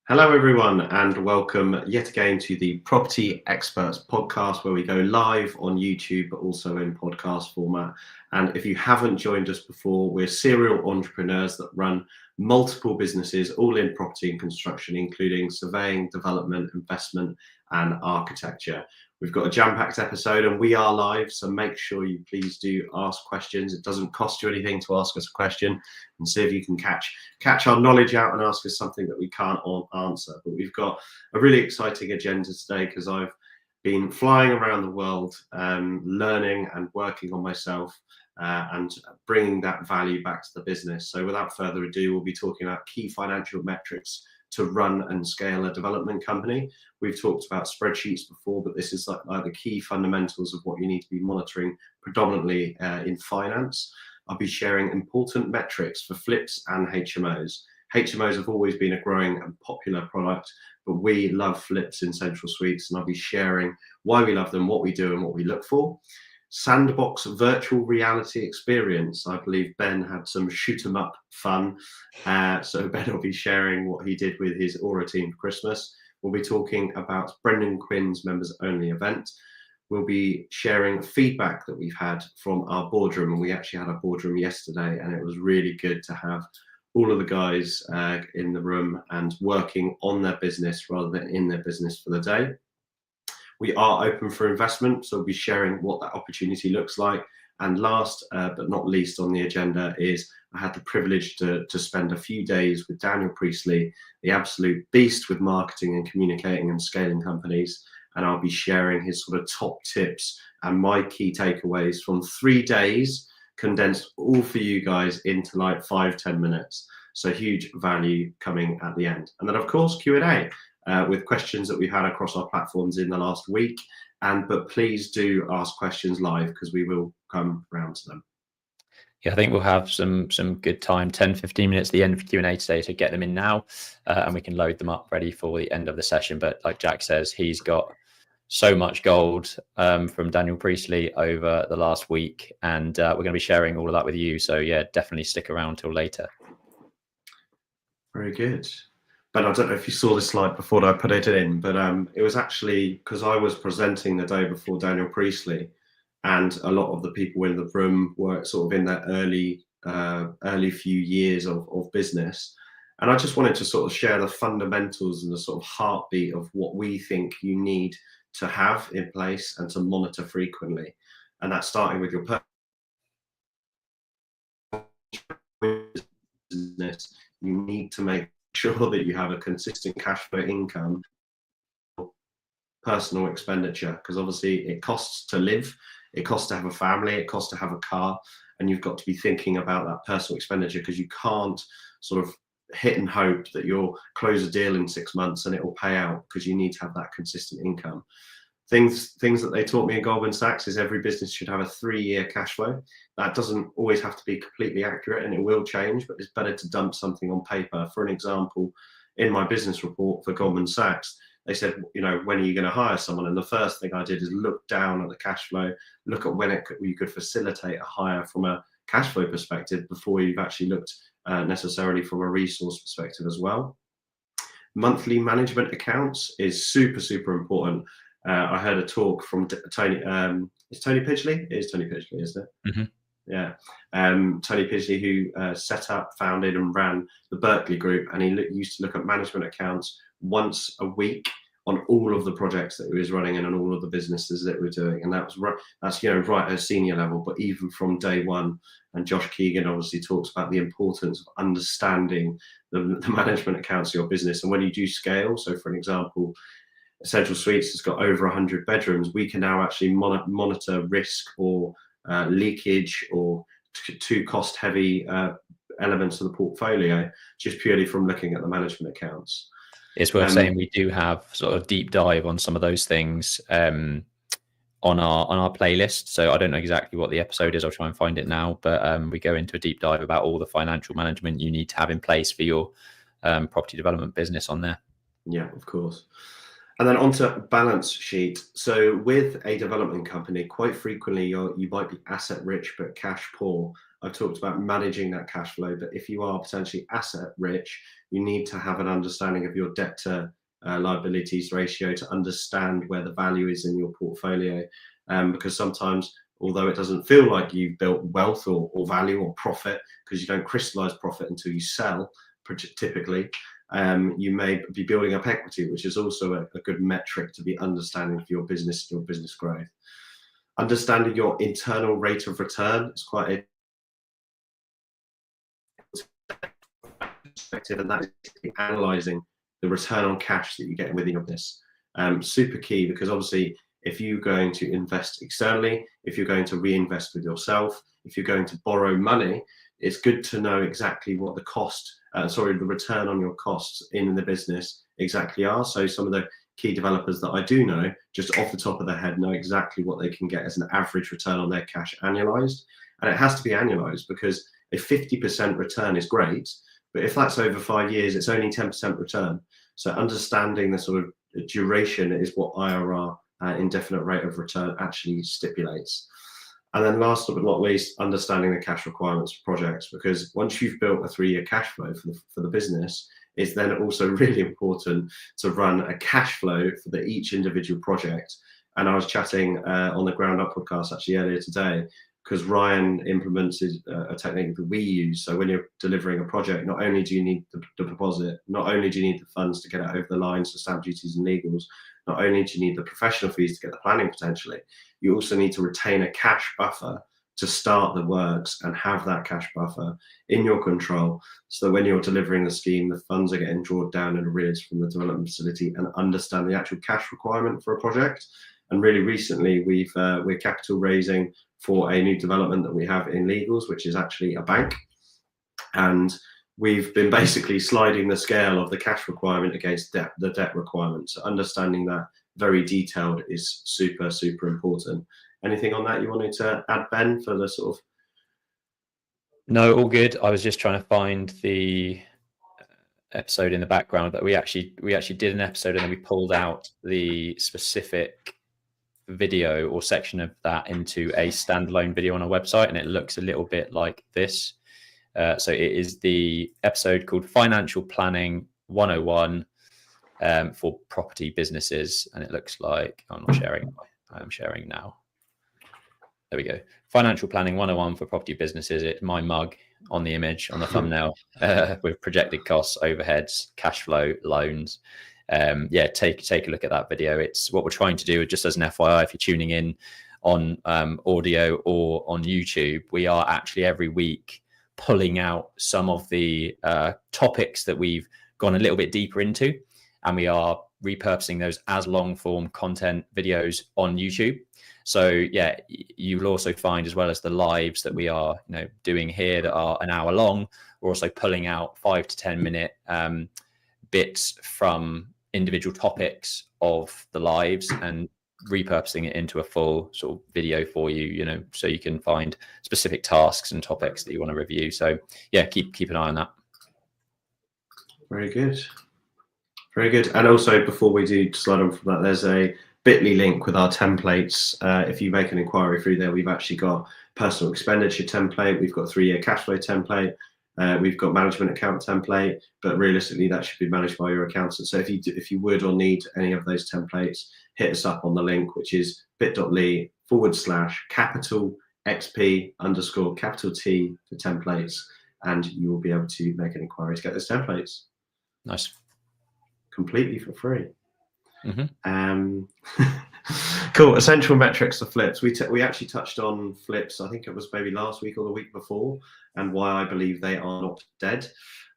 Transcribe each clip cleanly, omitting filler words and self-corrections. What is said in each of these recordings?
Hello, everyone, and welcome yet again to the Property Experts podcast, where we go live on YouTube, but also in podcast format. And if you haven't joined us before, we're serial entrepreneurs that run multiple businesses, all in property and construction, including surveying, development, investment, and architecture. We've got a jam-packed episode and we are live, so make sure you please do ask questions. It doesn't cost you anything to ask us a question, and see if you can catch our knowledge out and ask us something that we can't answer. But we've got a really exciting agenda today because I've been flying around the world, learning and working on myself and bringing that value back to the business. So without further ado, we'll be talking about key financial metrics to run and scale a development company. We've talked about spreadsheets before, but this is like the key fundamentals of what you need to be monitoring predominantly in finance. I'll be sharing important metrics for flips and HMOs. HMOs have always been a growing and popular product, but we love flips in Central Suites, and I'll be sharing why we love them, what we do and what we look for. Sandbox virtual reality experience. I believe Ben had some shoot 'em up fun. So Ben will be sharing what he did with his Aura team for Christmas. We'll be talking about Brendan Quinn's members only event. We'll be sharing feedback that we've had from our boardroom, and we actually had a boardroom yesterday, and it was really good to have all of the guys in the room and working on their business rather than in their business for the day. We are open for investment, so we'll be sharing what that opportunity looks like. And last but not least on the agenda is I had the privilege to spend a few days with Daniel Priestley, the absolute beast with marketing and communicating and scaling companies. And I'll be sharing his sort of top tips and my key takeaways from 3 days, condensed all for you guys into like 5-10 minutes. So huge value coming at the end. And then of course, Q&A. With questions that we've had across our platforms in the last week. But please do ask questions live because we will come round to them. Yeah, I think we'll have some good time, 10-15 minutes at the end of Q&A today to get them in now, and we can load them up ready for the end of the session. But like Jack says, he's got so much gold from Daniel Priestley over the last week, and we're going to be sharing all of that with you. So yeah, definitely stick around till later. Very good. But I don't know if you saw this slide before I put it in, but it was actually because I was presenting the day before Daniel Priestley, and a lot of the people in the room were sort of in their early few years of business. And I just wanted to sort of share the fundamentals and the sort of heartbeat of what we think you need to have in place and to monitor frequently. And that's starting with your business. You need to make sure that you have a consistent cash flow income, personal expenditure, because obviously it costs to live, it costs to have a family, it costs to have a car, and you've got to be thinking about that personal expenditure because you can't sort of hit and hope that you'll close a deal in 6 months and it will pay out, because you need to have that consistent income. Things that they taught me in Goldman Sachs is every business should have a 3-year cash flow. That doesn't always have to be completely accurate, and it will change, but it's better to dump something on paper. For an example, in my business report for Goldman Sachs, they said, when are you going to hire someone? And the first thing I did is look down at the cash flow, look at when you could facilitate a hire from a cash flow perspective before you've actually looked necessarily from a resource perspective as well. Monthly management accounts is super, super important. I heard a talk from Tony. Is Tony Pidgley? It is Tony Pidgley, isn't it? Mm-hmm. Yeah. Tony Pidgley, who set up, founded, and ran the Berkeley Group, and he used to look at management accounts once a week on all of the projects that he was running and on all of the businesses that we're doing, and that's right at a senior level, but even from day one. And Josh Keegan obviously talks about the importance of understanding the management accounts of your business, and when you do scale. So, for an example, Central Suites has got over 100 bedrooms. We can now actually monitor risk or leakage or too cost-heavy elements of the portfolio just purely from looking at the management accounts. It's worth saying we do have sort of deep dive on some of those things on our playlist. So I don't know exactly what the episode is. I'll try and find it now. But we go into a deep dive about all the financial management you need to have in place for your property development business on there. Yeah, of course. And then onto balance sheet. So with a development company, quite frequently you might be asset rich but cash poor. I've talked about managing that cash flow, but if you are potentially asset rich, you need to have an understanding of your debt to liabilities ratio to understand where the value is in your portfolio. Because sometimes, although it doesn't feel like you've built wealth or value or profit, because you don't crystallize profit until you sell, typically, you may be building up equity, which is also a good metric to be understanding for your business growth. Understanding your internal rate of return is quite a perspective, and that is analyzing the return on cash that you get within your business. Super key, because obviously if you're going to invest externally, if you're going to reinvest with yourself, if you're going to borrow money, it's good to know exactly what the return on your costs in the business exactly are. So some of the key developers that I do know, just off the top of their head, know exactly what they can get as an average return on their cash annualized. And it has to be annualized, because a 50% return is great, but if that's over 5 years, it's only 10% return. So understanding the sort of duration is what IRR, indefinite rate of return, actually stipulates. And then last but not least, understanding the cash requirements for projects, because once you've built a 3-year cash flow for the business, it's then also really important to run a cash flow for each individual project. And I was chatting on the Ground Up podcast actually earlier today, because Ryan implemented a technique that we use. So when you're delivering a project, not only do you need the deposit, not only do you need the funds to get it over the line, so stamp duties and legals, not only do you need the professional fees to get the planning potentially, you also need to retain a cash buffer to start the works and have that cash buffer in your control, so that when you're delivering the scheme, the funds are getting drawn down in arrears from the development facility, and understand the actual cash requirement for a project. And really recently, we're capital raising for a new development that we have in legals, which is actually a bank. And we've been basically sliding the scale of the cash requirement against the debt requirement. So understanding that very detailed is super, super important. Anything on that you wanted to add, Ben, for the sort of? No, all good. I was just trying to find the episode in the background, but we actually did an episode and then we pulled out the specific video or section of that into a standalone video on our website, and it looks a little bit like this. So it is the episode called Financial Planning 101 for property businesses, and it looks like, I'm not sharing, I'm sharing now. There we go. Financial Planning 101 for property businesses. It's my mug on the image, on the thumbnail, with projected costs, overheads, cash flow, loans. Yeah, take a look at that video. It's what we're trying to do, just as an FYI, if you're tuning in on audio or on YouTube, we are actually every week pulling out some of the topics that we've gone a little bit deeper into, and we are repurposing those as long form content videos on YouTube. So yeah, you'll also find, as well as the lives that we are doing here that are an hour long, we're also pulling out 5 to 10 minute bits from individual topics of the lives and repurposing it into a full sort of video for you, so you can find specific tasks and topics that you want to review. So yeah, keep an eye on that. Very good. Very good. And also, before we do slide on from that, there's a bit.ly link with our templates. If you make an inquiry through there, we've actually got personal expenditure template, we've got 3-year cash flow template, we've got management account template, but realistically that should be managed by your accountant. So if you would or need any of those templates, hit us up on the link, which is bit.ly/capital XP_T for templates, and you will be able to make an inquiry to get those templates. Nice. Completely for free. Mm-hmm. Cool. Essential metrics for flips. We actually touched on flips, I think it was maybe last week or the week before, and why I believe they are not dead.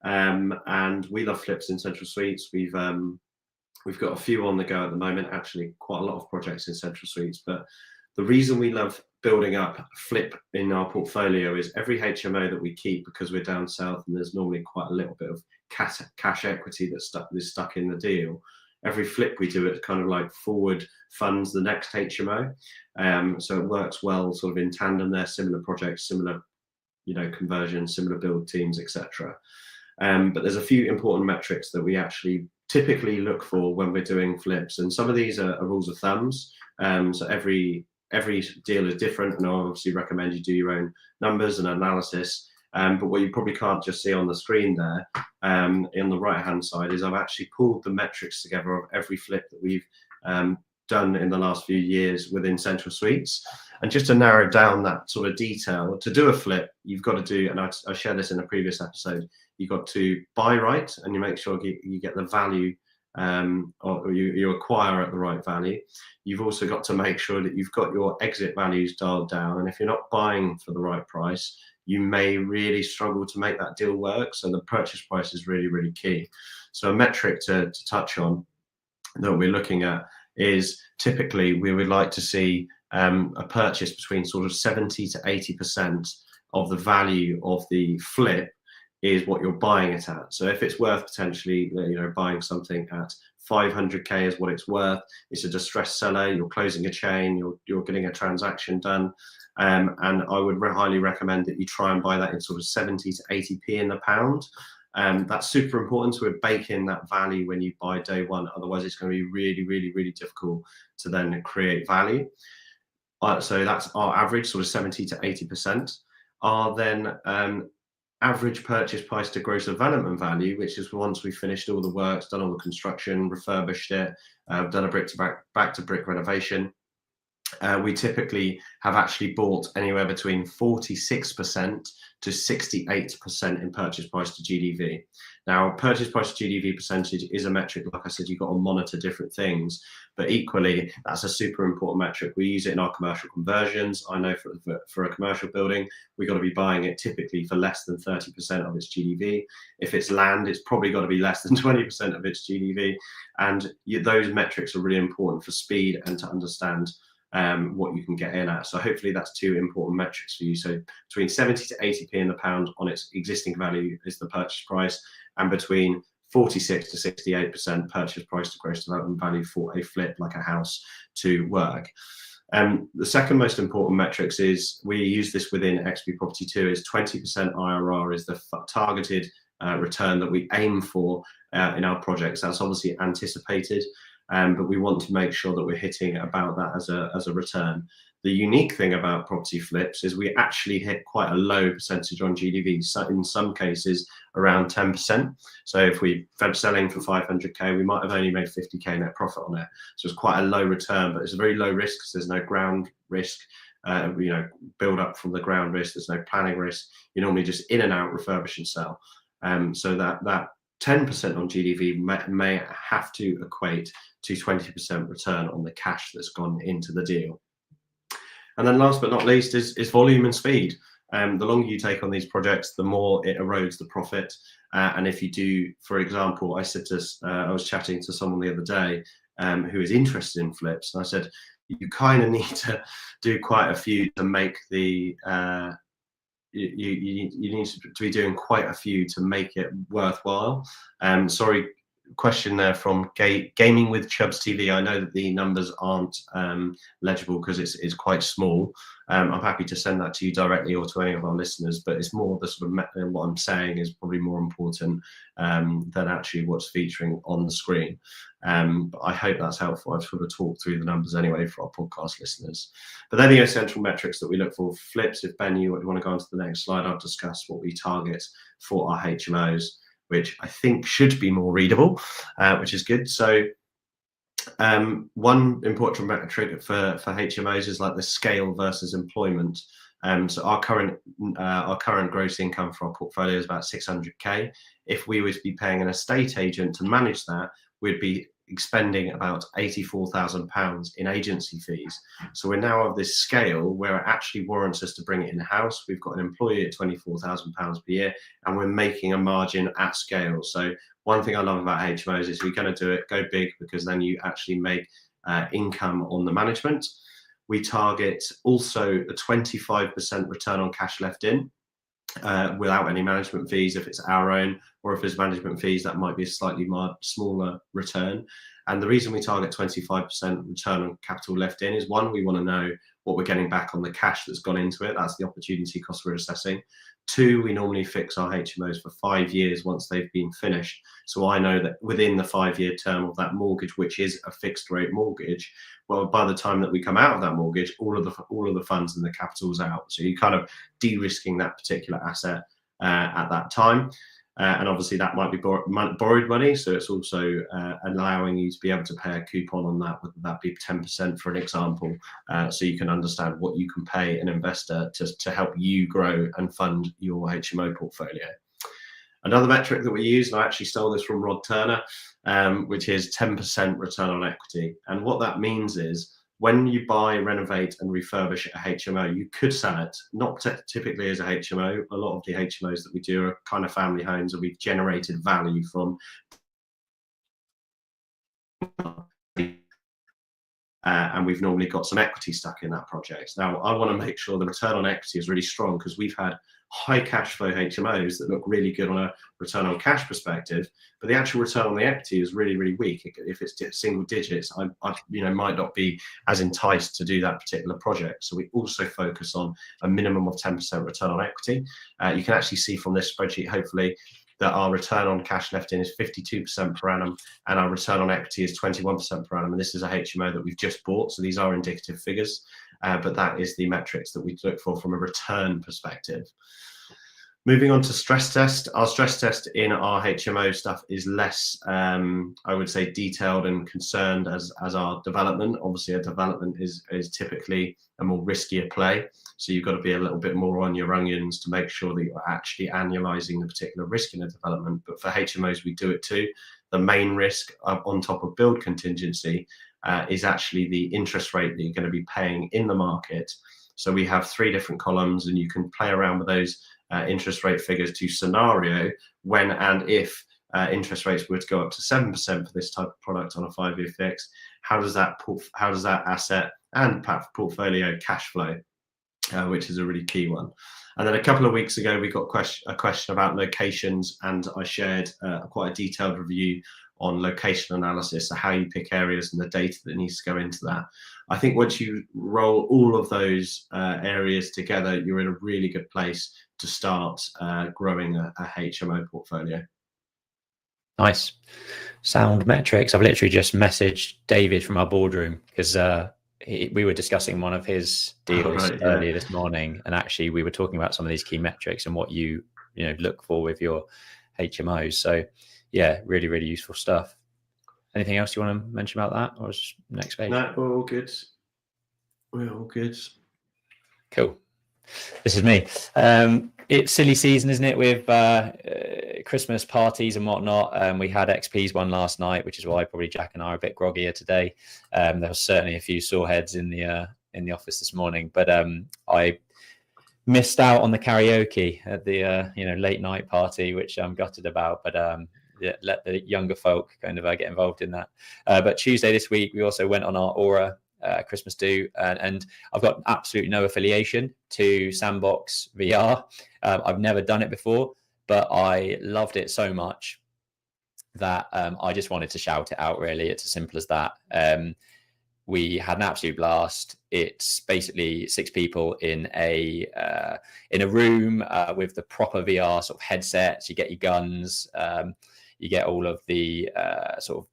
And we love flips in Central Suites. We've got a few on the go at the moment, actually quite a lot of projects in Central Suites. But the reason we love building up flip in our portfolio is every HMO that we keep, because we're down south and there's normally quite a little bit of cash equity that's stuck in the deal. Every flip we do, it kind of like forward funds the next HMO. So it works well sort of in tandem. They're similar projects, similar, conversions, similar build teams, etc. But there's a few important metrics that we actually typically look for when we're doing flips, and some of these are rules of thumbs. So every deal is different, and I obviously recommend you do your own numbers and analysis. But what you probably can't just see on the screen there, on the right-hand side, is I've actually pulled the metrics together of every flip that we've done in the last few years within Central Suites. And just to narrow down that sort of detail, to do a flip, you've got to do, and I shared this in a previous episode, you've got to buy right, and you make sure you get the value, or you acquire at the right value. You've also got to make sure that you've got your exit values dialed down, and if you're not buying for the right price, you may really struggle to make that deal work. So the purchase price is really, really key. So a metric to touch on that we're looking at is typically we would like to see a purchase between sort of 70 to 80% of the value of the flip is what you're buying it at. So if it's worth potentially, buying something at 500k is what it's worth, it's a distressed seller, you're closing a chain, you're getting a transaction done. And I would highly recommend that you try and buy that in sort of 70 to 80p in the pound. That's super important to bake in that value when you buy day one. Otherwise, it's going to be really, really, really difficult to then create value. So that's our average, sort of 70 to 80%. Our then average purchase price to gross development value, which is once we've finished all the works, done all the construction, refurbished it, done a back to brick renovation. We typically have actually bought anywhere between 46% to 68% in purchase price to GDV. Now, purchase price to GDV percentage is a metric, like I said, you've got to monitor different things, but equally, that's a super important metric. We use it in our commercial conversions. I know for a commercial building, we've got to be buying it typically for less than 30% of its GDV. If it's land, it's probably got to be less than 20% of its GDV. And those metrics are really important for speed and to understand what you can get in at. So hopefully that's two important metrics for you. So between 70 to 80p in the pound on its existing value is the purchase price, and between 46 to 68% purchase price to gross development value for a flip like a house to work. The second most important metrics is, we use this within XP Property 2, is 20% IRR is the targeted return that we aim for in our projects. That's obviously anticipated. But we want to make sure that we're hitting about that as a return. The unique thing about property flips is we actually hit quite a low percentage on GDV, so in some cases around 10%. So if we're selling for 500k, we might have only made 50k net profit on it. So it's quite a low return, but it's a very low risk because there's no ground risk, build up from the ground risk, there's no planning risk. You're normally just in and out, refurbish and sell. So that 10% on GDV may have to equate to 20% return on the cash that's gone into the deal. And then last but not least is volume and speed. The longer you take on these projects, the more it erodes the profit. And if you do, for example, I was chatting to someone the other day who is interested in flips, and I said, you kind of need to do quite a few to make the you need to be doing quite a few to make it worthwhile. Sorry, question there from Gaming with Chubbs TV. I know that the numbers aren't legible because it's quite small. I'm happy to send that to you directly or to any of our listeners, but it's more the sort of what I'm saying is probably more important than actually what's featuring on the screen. But I hope that's helpful. I've sort of talked through the numbers anyway for our podcast listeners. But they're the essential metrics that we look for flips. If Ben, you want to go on to the next slide, I'll discuss what we target for our HMOs, which I think should be more readable, which is good. So one important metric for HMOs is like the scale versus employment. So our current gross income for our portfolio is about 600k. If we were to be paying an estate agent to manage that, we'd be expending about £84,000 in agency fees. So we're now of this scale where it actually warrants us to bring it in-house. We've got an employee at £24,000 per year, and we're making a margin at scale. So one thing I love about HMOs is we're going to do it, go big, because then you actually make income on the management. We target also a 25% return on cash left in, without any management fees if it's our own, or if there's management fees, that might be a slightly smaller return. And the reason we target 25% return on capital left in is, one, we want to know what we're getting back on the cash that's gone into it. That's the opportunity cost we're assessing. 2, we normally fix our HMOs for 5 years once they've been finished. So I know that within the 5-year term of that mortgage, which is a fixed rate mortgage, well, by the time that we come out of that mortgage, all of the funds and the capital's out. So you're kind of de-risking that particular asset at that time. And obviously that might be borrowed money, so it's also allowing you to be able to pay a coupon on that, whether that be 10% for an example, so you can understand what you can pay an investor to help you grow and fund your HMO portfolio. Another metric that we use, and I actually stole this from Rod Turner, which is 10% return on equity. And what that means is, when you buy, renovate, and refurbish a HMO, you could sell it, not typically as a HMO. A lot of the HMOs that we do are kind of family homes that we've generated value from. And we've normally got some equity stuck in that project. Now, I want to make sure the return on equity is really strong, because we've had high cash flow HMOs that look really good on a return on cash perspective, but the actual return on the equity is really, really weak. If it's single digits, I might not be as enticed to do that particular project. So we also focus on a minimum of 10% return on equity. You can actually see from this spreadsheet, hopefully, that our return on cash left in is 52% per annum, and our return on equity is 21% per annum. And this is a HMO that we've just bought, so these are indicative figures, but that is the metrics that we look for from a return perspective. Moving on to stress test. Our stress test in our HMO stuff is less, I would say, detailed and concerned as our development. Obviously, a development is typically a more riskier play. So you've got to be a little bit more on your onions to make sure that you're actually annualizing the particular risk in a development. But for HMOs, we do it too. The main risk on top of build contingency is actually the interest rate that you're going to be paying in the market. So we have 3 different columns, and you can play around with those interest rate figures to scenario when and if interest rates were to go up to 7% for this type of product on a 5-year fix. How does that asset and portfolio cash flow, which is a really key one. And then a couple of weeks ago, we got a question about locations, and I shared quite a detailed review on location analysis, so how you pick areas and the data that needs to go into that. I think once you roll all of those areas together, you're in a really good place to start growing a HMO portfolio. Nice. Sound metrics. I've literally just messaged David from our boardroom, because we were discussing one of his deals earlier this morning, and actually we were talking about some of these key metrics and what you look for with your HMOs. So yeah, really, really useful stuff. Anything else you want to mention about that, or is next page? No, we're all good. We're all good. Cool. This is me. It's silly season, isn't it, with Christmas parties and whatnot. We had XP's one last night, which is why probably Jack and I are a bit groggier today. There was certainly a few sore heads in the office this morning, but I missed out on the karaoke at the late night party, which I'm gutted about. But let the younger folk kind of get involved in that. But Tuesday this week, we also went on our Aura Christmas do, and I've got absolutely no affiliation to Sandbox VR. I've never done it before, but I loved it so much that I just wanted to shout it out, really. It's as simple as that. We had an absolute blast. It's basically 6 people in a room with the proper VR sort of headsets. You get your guns, you get all of the sort of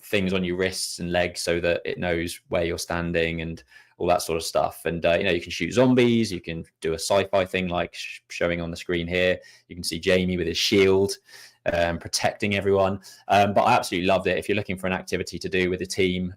things on your wrists and legs so that it knows where you're standing and all that sort of stuff. And you can shoot zombies. You can do a sci-fi thing like showing on the screen here. You can see Jamie with his shield protecting everyone. But I absolutely loved it. If you're looking for an activity to do with a team,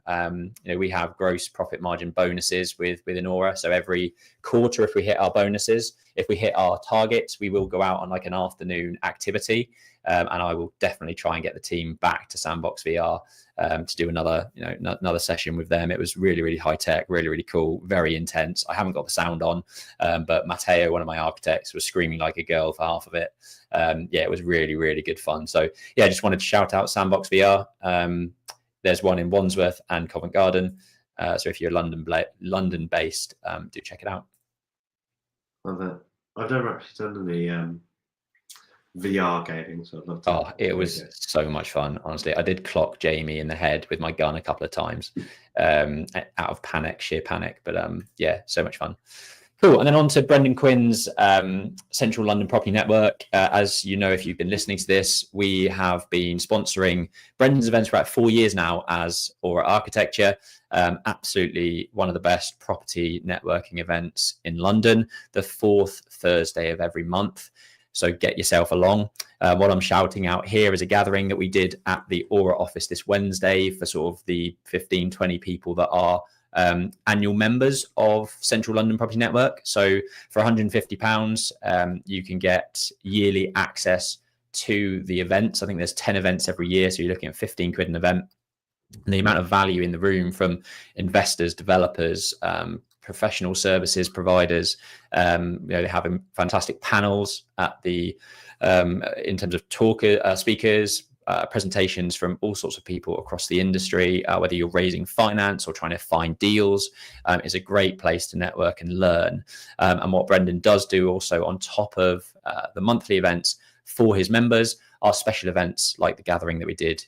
we have gross profit margin bonuses within Aura. So every quarter, if we hit our bonuses, if we hit our targets, we will go out on like an afternoon activity. And I will definitely try and get the team back to Sandbox VR to do another session with them. It was really, really high tech, really, really cool, very intense. I haven't got the sound on, but Matteo, one of my architects, was screaming like a girl for half of it. It was really, really good fun. So yeah, I just wanted to shout out Sandbox VR. There's one in Wandsworth and Covent Garden. So if you're London based, do check it out. Love it. I've never actually done any VR gaming, so I'd love to. It was so much fun, honestly. I did clock Jamie in the head with my gun a couple of times. out of panic, sheer panic. But yeah, so much fun. Cool. And then on to Brendan Quinn's Central London Property Network. As you know, if you've been listening to this, we have been sponsoring Brendan's events for about 4 years now as Aura Architecture. Absolutely one of the best property networking events in London, the 4th Thursday of every month. So get yourself along. What I'm shouting out here is a gathering that we did at the Aura office this Wednesday for sort of the 15, 20 people that are annual members of Central London Property Network. So for £150, you can get yearly access to the events. I think there's 10 events every year. So you're looking at 15 quid an event. And the amount of value in the room from investors, developers, professional services providers, they have fantastic panels at the in terms of speakers, presentations from all sorts of people across the industry, whether you're raising finance or trying to find deals, is a great place to network and learn. And what Brendan does do also on top of the monthly events for his members are special events like the gathering that we did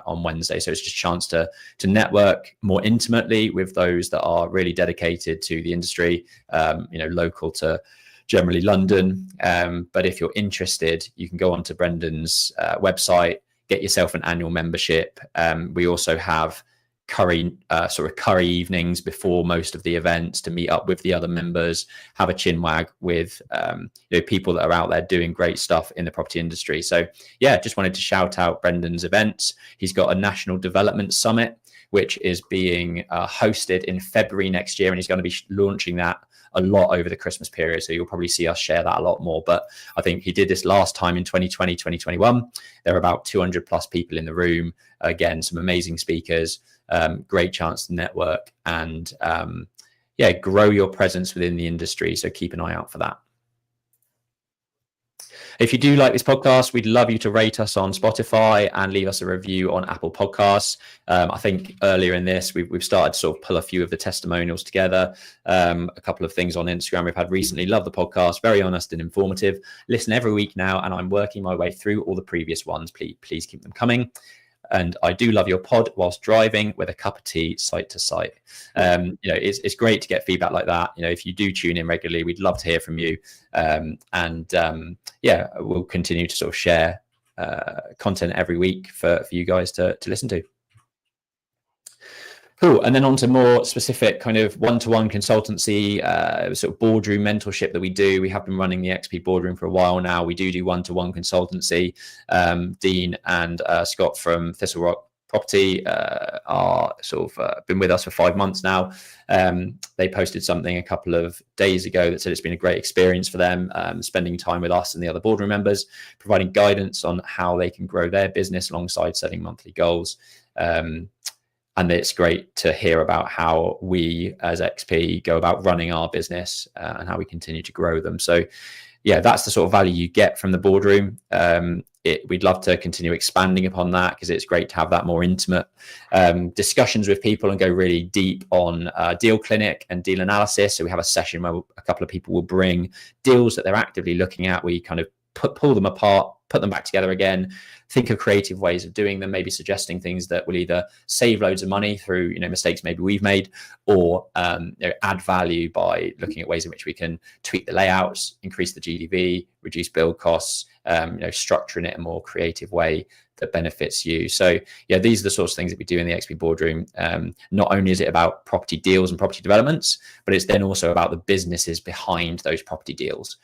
on Wednesday. So it's just a chance to network more intimately with those that are really dedicated to the industry, local to generally London. But if you're interested, you can go onto Brendan's website, get yourself an annual membership. We also have curry evenings before most of the events to meet up with the other members, have a chinwag with people that are out there doing great stuff in the property industry. So yeah, just wanted to shout out Brendan's events. He's got a National Development Summit, which is being hosted in February next year, and he's going to be launching that a lot over the Christmas period. So you'll probably see us share that a lot more. But I think he did this last time in 2020, 2021. There were about 200 plus people in the room. Again, some amazing speakers, great chance to network and grow your presence within the industry. So keep an eye out for that. If you do like this podcast, we'd love you to rate us on Spotify and leave us a review on Apple Podcasts. I think earlier in this, we've started to sort of pull a few of the testimonials together. A couple of things on Instagram we've had recently. Love the podcast, very honest and informative. Listen every week now, and I'm working my way through all the previous ones. Please keep them coming. And I do love your pod whilst driving with a cup of tea, site to site. It's great to get feedback like that. If you do tune in regularly, we'd love to hear from you. We'll continue to sort of share content every week for you guys to listen to. Cool. And then on to more specific kind of one-to-one consultancy, sort of boardroom mentorship that we do. We have been running the XP Boardroom for a while now. We do one-to-one consultancy. Dean and Scott from Thistle Rock Property are sort of been with us for 5 months now. They posted something a couple of days ago that said it's been a great experience for them, spending time with us and the other boardroom members, providing guidance on how they can grow their business alongside setting monthly goals. And it's great to hear about how we as XP go about running our business and how we continue to grow them. So yeah, that's the sort of value you get from the boardroom. We'd love to continue expanding upon that because it's great to have that more intimate discussions with people and go really deep on deal clinic and deal analysis. So we have a session where a couple of people will bring deals that they're actively looking at. We kind of pull them apart, put them back together again, think of creative ways of doing them, maybe suggesting things that will either save loads of money through mistakes maybe we've made, or add value by looking at ways in which we can tweak the layouts, increase the GDV, reduce build costs, structuring it in a more creative way that benefits you. So yeah, these are the sorts of things that we do in the XP Boardroom. Not only is it about property deals and property developments, but it's then also about the businesses behind those property deals.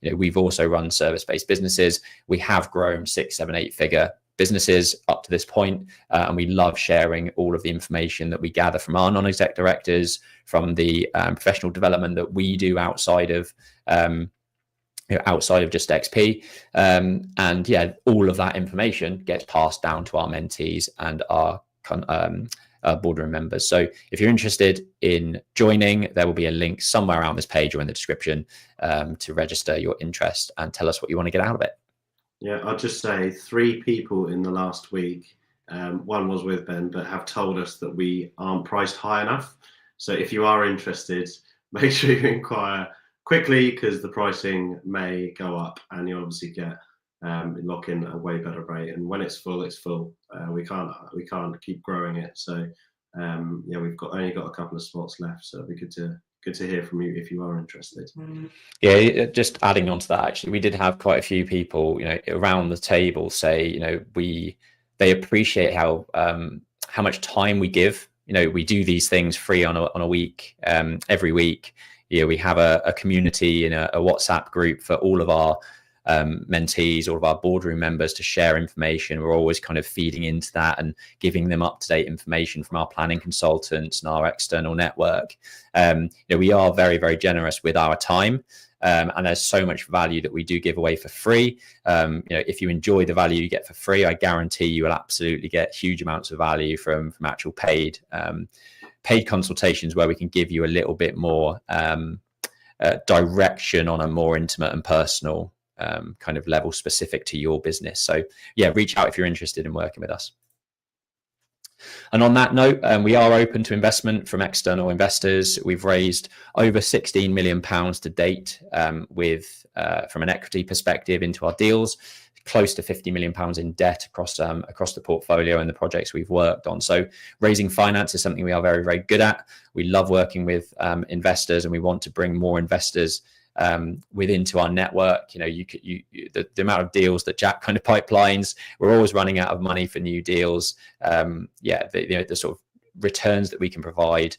We've also run service-based businesses. We have grown 6, 7, 8 figure businesses up to this point, and we love sharing all of the information that we gather from our non-exec directors, from the professional development that we do outside of just XP. And yeah, all of that information gets passed down to our mentees and our boardroom members. So if you're interested in joining, there will be a link somewhere around this page or in the description to register your interest and tell us what you want to get out of it. Yeah, I'll just say 3 people in the last week, one was with Ben, but have told us that we aren't priced high enough. So if you are interested, make sure you inquire quickly, because the pricing may go up and you obviously get lock in a way better rate. And when it's full, it's full. We can't keep growing it. So yeah, we've only got a couple of spots left, so it'd be good to hear from you if you are interested. Yeah, just adding on to that, actually, we did have quite a few people, around the table say, they appreciate how much time we give. We do these things free on a week, every week. We have a community in a WhatsApp group for all of our mentees, all of our boardroom members to share information. We're always kind of feeding into that and giving them up-to-date information from our planning consultants and our external network. We are very, very generous with our time. And there's so much value that we do give away for free. If you enjoy the value you get for free, I guarantee you will absolutely get huge amounts of value from actual paid consultations, where we can give you a little bit more direction on a more intimate and personal kind of level specific to your business. So yeah, reach out if you're interested in working with us. And on that note, we are open to investment from external investors. We've raised over £16 million to date from an equity perspective into our deals, close to £50 million in debt across the portfolio and the projects we've worked on. So raising finance is something we are very, very good at. We love working with investors, and we want to bring more investors into our network. The amount of deals that Jack kind of pipelines, we're always running out of money for new deals. The sort of returns that we can provide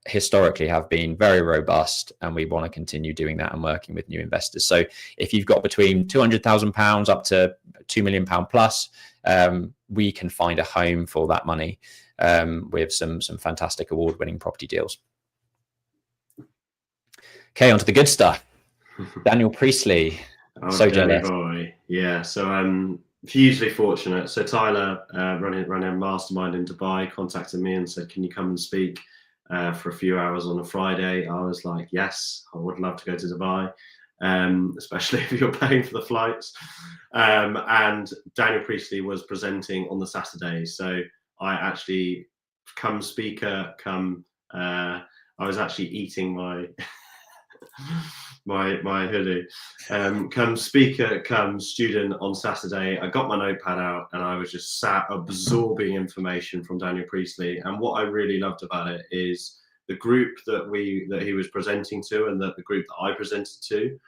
historically have been very robust, and we want to continue doing that and working with new investors. So if you've got between £200,000 up to £2 million plus, we can find a home for that money with some fantastic award-winning property deals. Okay, on to the good stuff. Daniel Priestley. So jealous. Boy. Yeah, so I'm hugely fortunate. So Tyler, running a mastermind in Dubai, contacted me and said, can you come and speak for a few hours on a Friday? I was like, yes, I would love to go to Dubai, especially if you're paying for the flights. And Daniel Priestley was presenting on the Saturday. So I actually, come speaker, I was actually eating my my hoodie. Come speaker, come student on Saturday. I got my notepad out and I was just sat absorbing information from Daniel Priestley. And what I really loved about it is the group that he was presenting to, and that the group that I presented to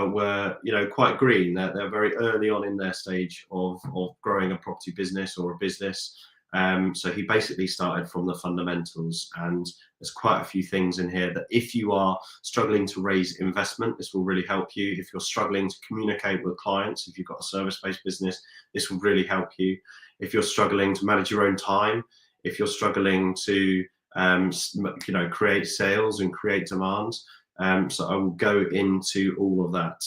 were quite green. They're very early on in their stage of growing a property business or a business. So he basically started from the fundamentals, and there's quite a few things in here that if you are struggling to raise investment, this will really help you. If you're struggling to communicate with clients, if you've got a service-based business, this will really help you. If you're struggling to manage your own time, if you're struggling to create sales and create demand. So I will go into all of that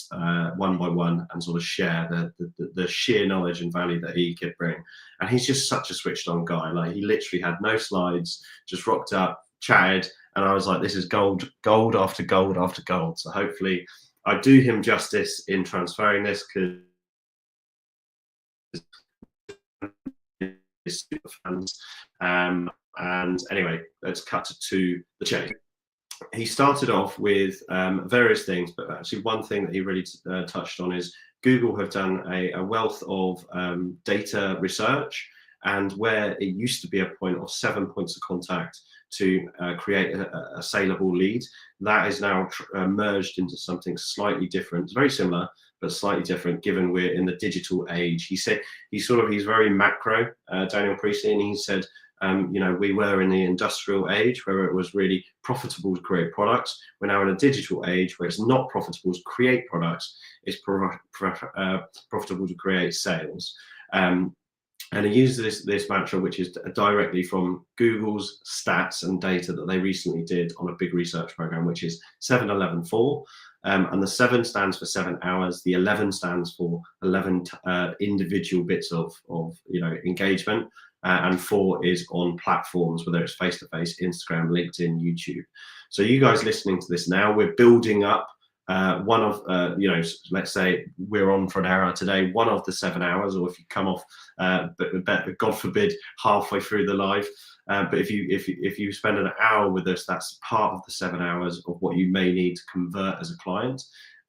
one by one and sort of share the sheer knowledge and value that he could bring. And he's just such a switched on guy. Like, he literally had no slides, just rocked up, chatted, and I was like, this is gold after gold after gold. So hopefully I do him justice in transferring this, because he's super fans. And anyway, let's cut to the chase. He started off with various things, but actually one thing that he really touched on is Google have done a wealth of data research, and where it used to be a point of 7 points of contact to create a saleable lead, that is now merged into something slightly different. It's very similar, but slightly different, given we're in the digital age. He said he's very macro, Daniel Priestley, and he said, we were in the industrial age where it was really profitable to create products. We're now in a digital age where it's not profitable to create products. It's profitable to create sales. And he uses this mantra, which is directly from Google's stats and data that they recently did on a big research program, which is 7-11-4. And the 7 stands for 7 hours. The 11 stands for 11 individual bits of engagement. And 4 is on platforms, whether it's face-to-face, Instagram, LinkedIn, YouTube. So you guys listening to this now, we're building up one of, let's say we're on for an hour today, one of the 7 hours, or if you come off, but God forbid, halfway through the live. But if you spend an hour with us, that's part of the 7 hours of what you may need to convert as a client.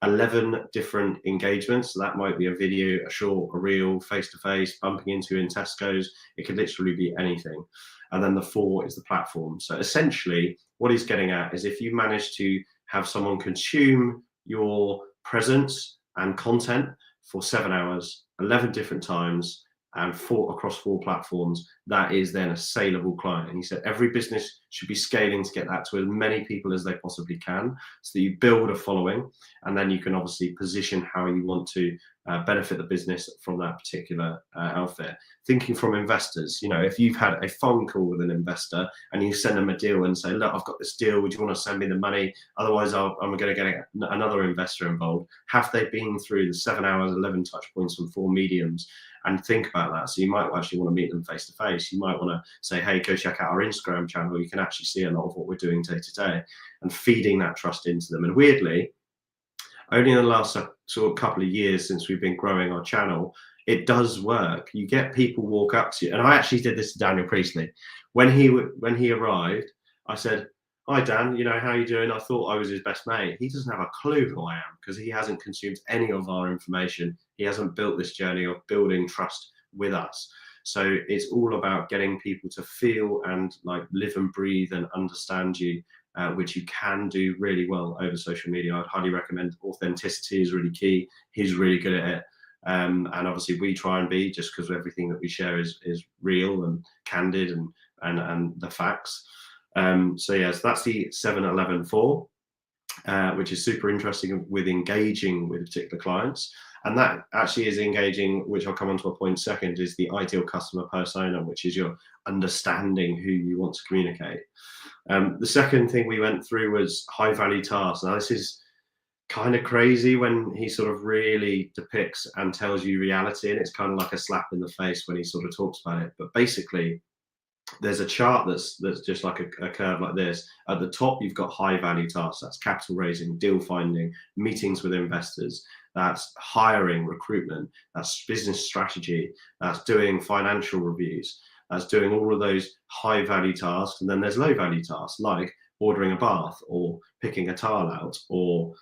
11 different engagements. So that might be a video, a short, a reel, face-to-face, bumping into in Tesco's. It could literally be anything. And then the 4 is the platform. So essentially what he's getting at is if you manage to have someone consume your presence and content for 7 hours, 11 different times, and across 4 platforms, that is then a saleable client. And he said every business should be scaling to get that to as many people as they possibly can, so that you build a following, and then you can obviously position how you want to benefit the business from that particular outfit. Thinking from investors, you know, if you've had a phone call with an investor and you send them a deal and say, look, I've got this deal, would you want to send me the money? Otherwise I'm going to get another investor involved. Have they been through the 7 hours, 11 touch points from 4 mediums? And think about that. So you might actually want to meet them face to face. You might want to say, hey, go check out our Instagram channel. You can actually see a lot of what we're doing day to day, and feeding that trust into them. And weirdly, only in the last sort of couple of years since we've been growing our channel, it does work. You get people walk up to you. And I actually did this to Daniel Priestley. When he arrived, I said, hi, Dan, you know, how you doing? I thought I was his best mate. He doesn't have a clue who I am because he hasn't consumed any of our information. He hasn't built this journey of building trust with us. So it's all about getting people to feel and like live and breathe and understand you, which you can do really well over social media. I'd highly recommend. Authenticity is really key. He's really good at it. And obviously we try and be, just because everything that we share is real and candid and the facts. So yes, that's the 7-11-4, which is super interesting with engaging with particular clients. And that actually is engaging, which I'll come on to a point second, is the ideal customer persona, which is your understanding who you want to communicate. The second thing we went through was high value tasks. Now this is kind of crazy when he sort of really depicts and tells you reality, and it's kind of like a slap in the face when he sort of talks about it. But basically, there's a chart that's just like a curve like this. At the top, you've got high value tasks. That's capital raising, deal finding, meetings with investors. That's hiring, recruitment. That's business strategy. That's doing financial reviews. That's doing all of those high value tasks. And then there's low value tasks like ordering a bath or picking a tile out or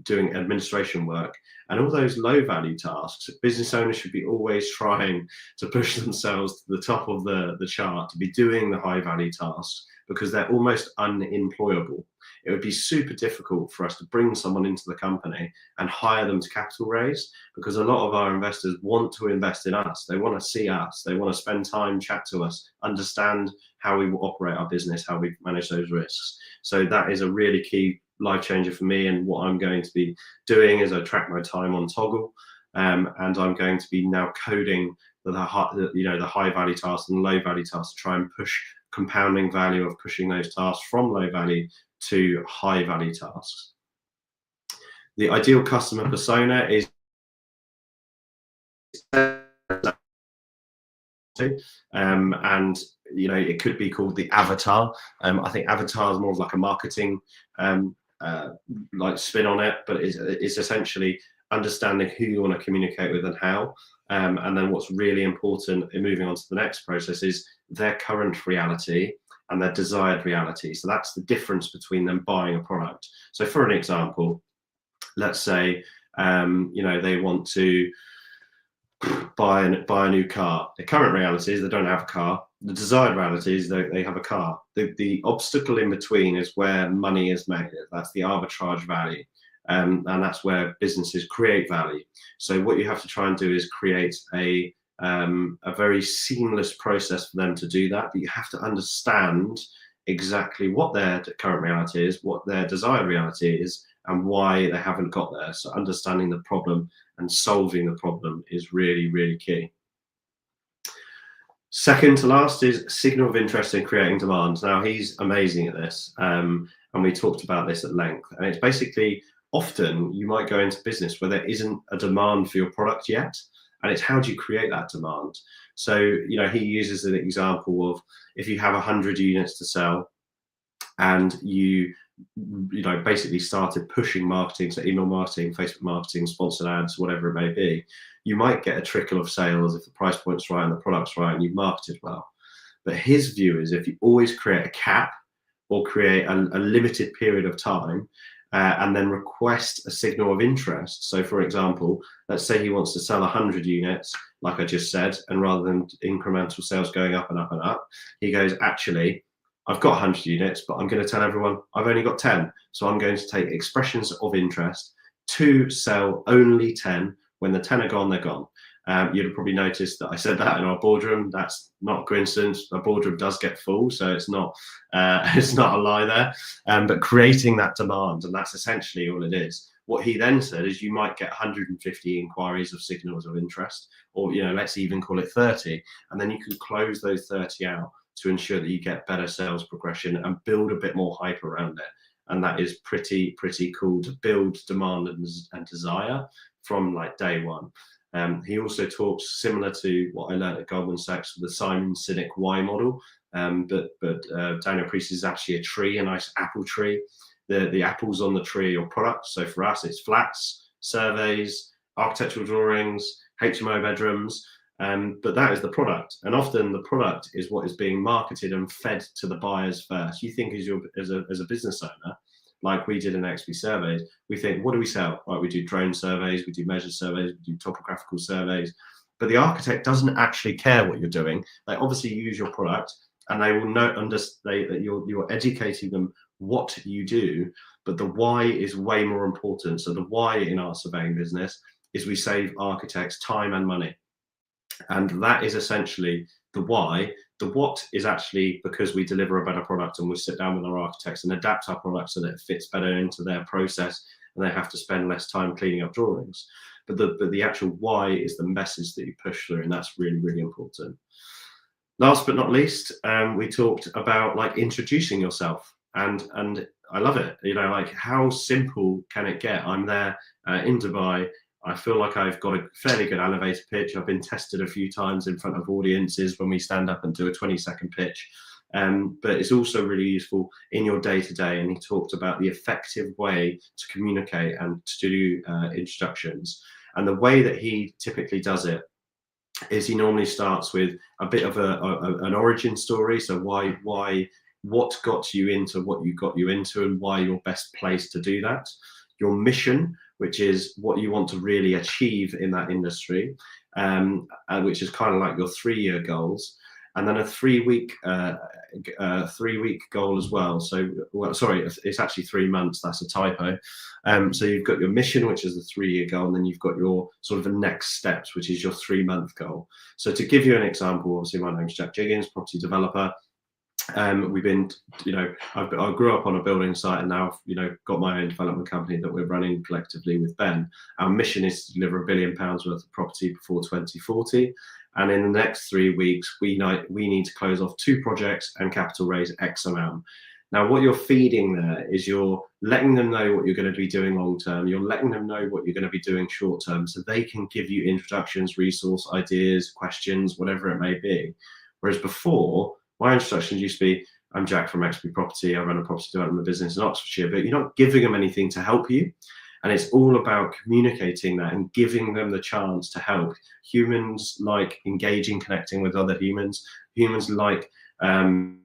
doing administration work. And all those low value tasks, business owners should be always trying to push themselves to the top of the chart, to be doing the high value tasks, because they're almost unemployable. It would be super difficult for us to bring someone into the company and hire them to capital raise, because a lot of our investors want to invest in us. They want to see us. They want to spend time, chat to us, understand how we operate our business, how we manage those risks. So that is a really key life changer for me. And what I'm going to be doing is I track my time on Toggle, and I'm going to be now coding the high value tasks and low value tasks to try and push compounding value of pushing those tasks from low value to high value tasks. The ideal customer persona is and you know, it could be called the avatar. I think avatar is more of like a marketing like spin on it, but it's essentially understanding who you want to communicate with and how. And then what's really important in moving on to the next process is their current reality and their desired reality. So that's the difference between them buying a product. So for an example, let's say you know, they want to buy a new car. The current reality is they don't have a car. The desired reality is they have a car. The obstacle in between is where money is made. That's the arbitrage value. And that's where businesses create value. So what you have to try and do is create a very seamless process for them to do that. But you have to understand exactly what their current reality is, what their desired reality is, and why they haven't got there. So understanding the problem and solving the problem is really, really key. Second to last is signal of interest in creating demand. Now, he's amazing at this, and we talked about this at length. And it's basically, often you might go into business where there isn't a demand for your product yet, and it's how do you create that demand? So, you know, he uses an example of if you have 100 units to sell and you know, basically started pushing marketing, so email marketing, Facebook marketing, sponsored ads, whatever it may be, you might get a trickle of sales if the price point's right and the product's right and you've marketed well. But his view is if you always create a cap or create a limited period of time, and then request a signal of interest. So for example, let's say he wants to sell 100 units, like I just said, and rather than incremental sales going up and up and up, he goes, actually, I've got 100 units, but I'm going to tell everyone I've only got 10. So I'm going to take expressions of interest to sell only 10. When the 10 are gone, they're gone. You'd have probably noticed that I said that in our boardroom. That's not a coincidence. The boardroom does get full, so it's not a lie there. But creating that demand, and that's essentially all it is. What he then said is you might get 150 inquiries of signals of interest, or let's even call it 30, and then you can close those 30 out to ensure that you get better sales progression and build a bit more hype around it. And that is pretty cool to build demand and desire from like day one. He also talks similar to what I learned at Goldman Sachs, the Simon Sinek Y model. But Daniel Priestley is actually a tree, a nice apple tree. The apples on the tree are your products. So for us, it's flats, surveys, architectural drawings, HMO bedrooms. But that is the product, and often the product is what is being marketed and fed to the buyers first. You think as a business owner, like we did in XP surveys, we think, what do we sell? Right, we do drone surveys, we do measure surveys, we do topographical surveys, but the architect doesn't actually care what you're doing. They obviously use your product, and they will understand that you're educating them what you do, but the why is way more important. So the why in our surveying business is we save architects time and money. And that is essentially the why. The what is actually because we deliver a better product, and we sit down with our architects and adapt our product so that it fits better into their process, and they have to spend less time cleaning up drawings. But the actual why is the message that you push through, and that's really important. Last but not least, we talked about like introducing yourself, and I love it. Like how simple can it get? I'm there in Dubai. I feel like I've got a fairly good elevator pitch. I've been tested a few times in front of audiences when we stand up and do a 20-second pitch. But it's also really useful in your day-to-day. And he talked about the effective way to communicate and to do introductions. And the way that he typically does it is he normally starts with a bit of an origin story. So what got you into what you got you into, and why you're best placed to do that. Your mission, which is what you want to really achieve in that industry, which is kind of like your 3-year goals, and then a 3-week goal as well. So, sorry, it's actually 3 months. That's a typo. So you've got your mission, which is the 3-year goal, and then you've got your sort of the next steps, which is your 3-month goal. So to give you an example, obviously my name's Jack Jiggins, property developer. We've been, I grew up on a building site, and now I've, got my own development company that we're running collectively with Ben. Our mission is to deliver £1 billion worth of property before 2040. And in the next 3 weeks, we need to close off 2 projects and capital raise X amount. Now, what you're feeding there is you're letting them know what you're going to be doing long term. You're letting them know what you're going to be doing short term, so they can give you introductions, resource ideas, questions, whatever it may be. Whereas before, my introductions used to be, I'm Jack from XP Property. I run a property development business in Oxfordshire, but you're not giving them anything to help you. And it's all about communicating that and giving them the chance to help. Humans like engaging, connecting with other humans. Humans like and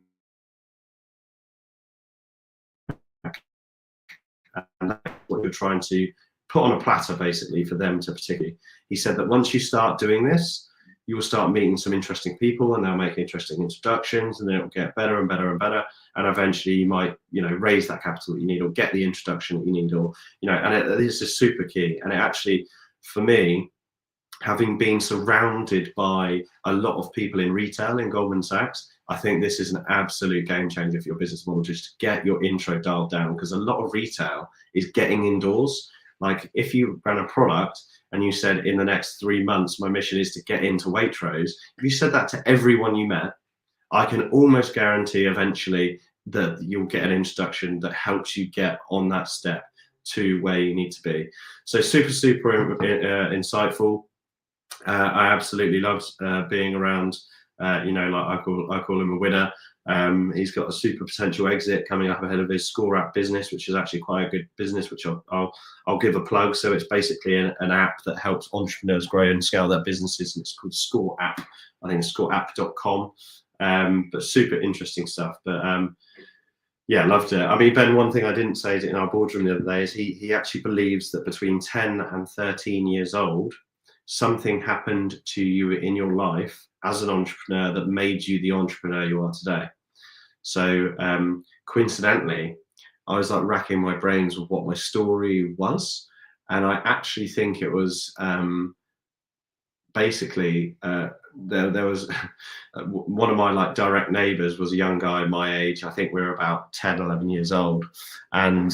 that's what you're trying to put on a platter, basically, for them to particularly. He said that once you start doing this, you will start meeting some interesting people, and they'll make interesting introductions, and then it'll get better and better and better. And eventually you might, raise that capital that you need, or get the introduction that you need, or, and this is super key. And it actually, for me, having been surrounded by a lot of people in retail in Goldman Sachs, I think this is an absolute game changer for your business model, just to get your intro dialed down, because a lot of retail is getting indoors. Like if you ran a product and you said in the next 3 months, my mission is to get into Waitrose, if you said that to everyone you met, I can almost guarantee eventually that you'll get an introduction that helps you get on that step to where you need to be. So super insightful. I absolutely loved being around, like I call him a winner. He's got a super potential exit coming up ahead of his Score app business, which is actually quite a good business, which I'll give a plug. So it's basically an app that helps entrepreneurs grow and scale their businesses, and it's called Score app. I think it's scoreapp.com. But super interesting stuff. But Yeah, loved it. I mean, Ben, one thing I didn't say in our boardroom the other day is he actually believes that between 10 and 13 years old, something happened to you in your life as an entrepreneur that made you the entrepreneur you are today. So coincidentally, I was like racking my brains with what my story was. And I actually think it was basically there was one of my like direct neighbors was a young guy my age. I think we were about 10, 11 years old. And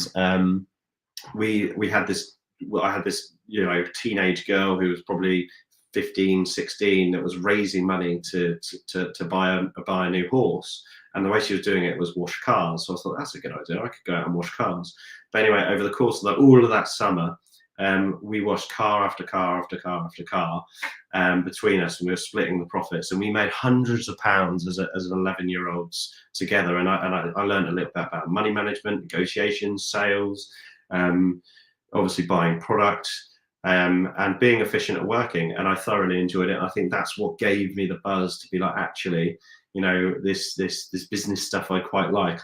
we had this, well, I had this, you know, teenage girl who was probably 15, 16 that was raising money to buy a new horse. And the way she was doing it was wash cars. So I thought, that's a good idea. I could go out and wash cars. But anyway, over the course of all of that summer, we washed car after car after car after car between us, and we were splitting the profits. And we made hundreds of pounds as an 11-year-olds together. And I learned a little bit about money management, negotiations, sales, obviously buying product, and being efficient at working. And I thoroughly enjoyed it. I think that's what gave me the buzz to be like, actually, you know, this business stuff I quite like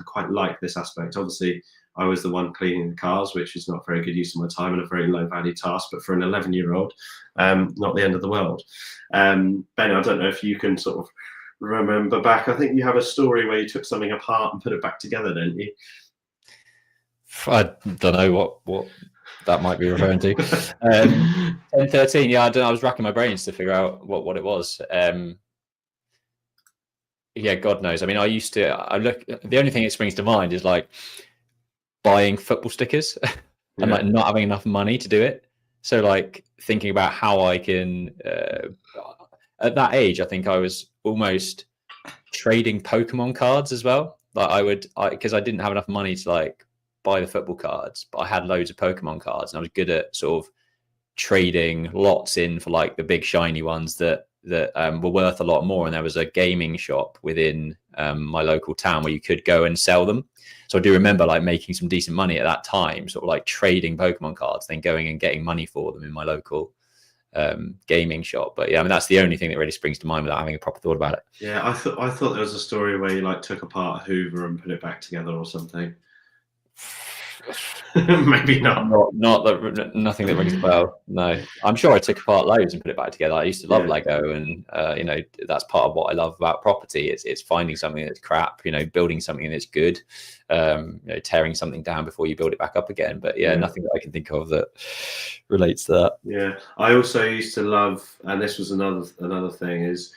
this aspect. Obviously, I was the one cleaning the cars, which is not very good use of my time and a very low value task, but for an 11-year-old, not the end of the world. Ben, I don't know if you can sort of remember back. I think you have a story where you took something apart and put it back together, didn't you? I don't know what that might be referring to. 10, 13, yeah, I don't know. I was racking my brains to figure out what it was. Yeah, God knows. I mean, the only thing that springs to mind is like buying football stickers and like not having enough money to do it. So like thinking about how I can, at that age, I think I was almost trading Pokemon cards as well. Like because I didn't have enough money to like buy the football cards, but I had loads of Pokemon cards and I was good at sort of trading lots in for like the big shiny ones that were worth a lot more. And there was a gaming shop within my local town where you could go and sell them. So I do remember like making some decent money at that time, sort of like trading Pokemon cards, then going and getting money for them in my local gaming shop. But yeah, I mean, that's the only thing that really springs to mind without having a proper thought about it. Yeah, I thought there was a story where you like took apart a Hoover and put it back together or something. Maybe not. Nothing that rings a bell. No, I'm sure I took apart loads and put it back together. I used to love Lego, and you know, that's part of what I love about property. It's finding something that's crap, you know, building something that's good, you know, tearing something down before you build it back up again. But yeah, nothing that I can think of that relates to that. Yeah, I also used to love, and this was another thing is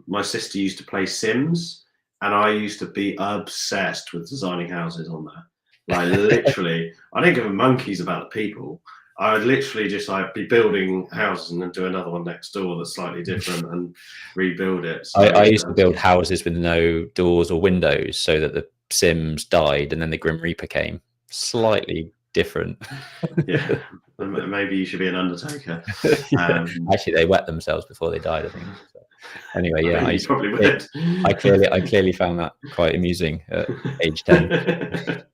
my sister used to play Sims, and I used to be obsessed with designing houses on there. Like literally, I didn't give a monkeys about the people. I would literally just like be building houses and then do another one next door that's slightly different and rebuild it. So I used to build houses with no doors or windows so that the Sims died and then the Grim Reaper came. Slightly different. Yeah, maybe you should be an undertaker. Actually, they wet themselves before they died, I think. So, anyway, yeah, I probably would. I clearly found that quite amusing at age 10.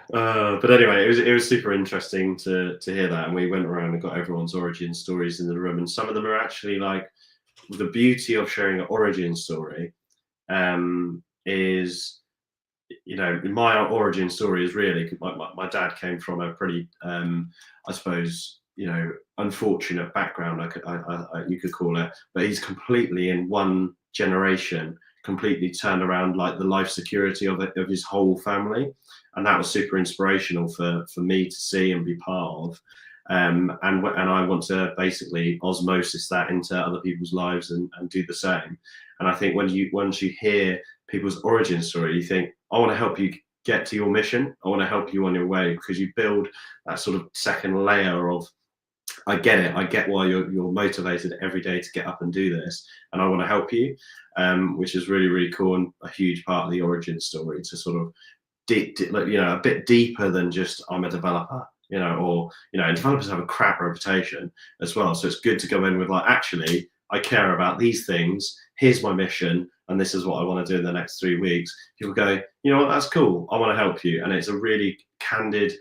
But anyway, it was super interesting to hear that, and we went around and got everyone's origin stories in the room, and some of them are actually like the beauty of sharing an origin story is, you know, my origin story is really my dad came from a pretty I suppose, you know, unfortunate background, you could call it, but he's completely in one generation completely turned around like the life security of his whole family, and that was super inspirational for me to see and be part of. And I want to basically osmosis that into other people's lives and do the same. And I think once you hear people's origin story, you think, I want to help you get to your mission. I want to help you on your way, because you build that sort of second layer of, I get it. I get why you're motivated every day to get up and do this, and I want to help you, which is really, really cool and a huge part of the origin story, to sort of you know, a bit deeper than just I'm a developer, you know, or, you know, and developers have a crap reputation as well. So it's good to go in with like, actually, I care about these things. Here's my mission, and this is what I want to do in the next 3 weeks. People go, you know what, that's cool. I want to help you, and it's a really candid,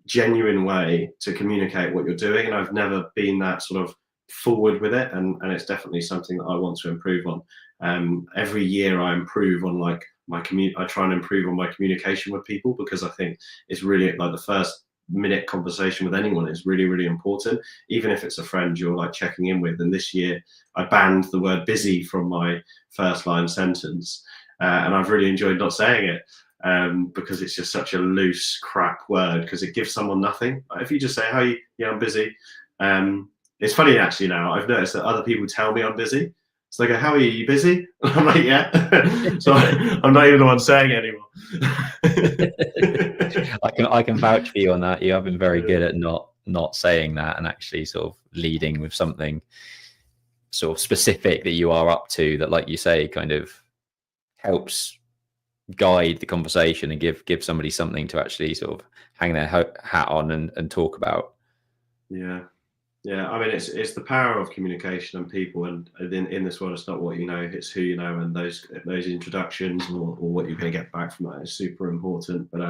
genuine way to communicate what you're doing. And I've never been that sort of forward with it, and it's definitely something that I want to improve on. Every year I improve on like I try and improve on my communication with people, because I think it's really like the first minute conversation with anyone is really, really important, even if it's a friend you're like checking in with. And this year I banned the word busy from my first line sentence, and I've really enjoyed not saying it, because it's just such a loose crap word, because it gives someone nothing. If you just say, "Hey, yeah, I'm busy," it's funny actually, now I've noticed that other people tell me I'm busy. So they go, "How are you? You busy?" And I'm like, "Yeah." So I'm not even the one saying it anymore. I can vouch for you on that. You have been very good at not saying that, and actually sort of leading with something sort of specific that you are up to, that, like you say, kind of helps guide the conversation and give somebody something to actually sort of hang their hat on and talk about. Yeah, I mean, it's the power of communication and people, and in this world, it's not what you know, it's who you know, and those introductions, or what you're going to get back from that is super important. But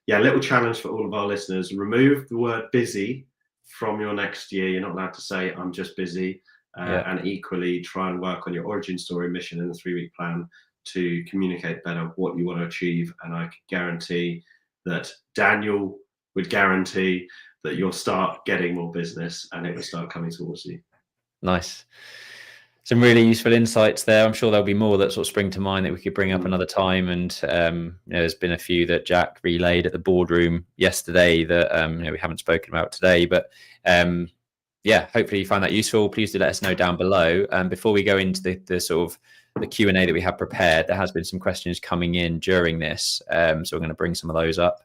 yeah, a little challenge for all of our listeners: remove the word busy from your next year. You're not allowed to say "I'm just busy," and equally try and work on your origin story, mission, and the 3-week plan to communicate better what you want to achieve. And I can guarantee that Daniel would guarantee that you'll start getting more business and it will start coming towards you. Nice. Some really useful insights there. I'm sure there'll be more that sort of spring to mind that we could bring up another time. And there's been a few that Jack relayed at the boardroom yesterday that we haven't spoken about today. But yeah, hopefully you find that useful. Please do let us know down below. Before we go into the sort of the Q&A that we have prepared, there has been some questions coming in during this. So we're going to bring some of those up.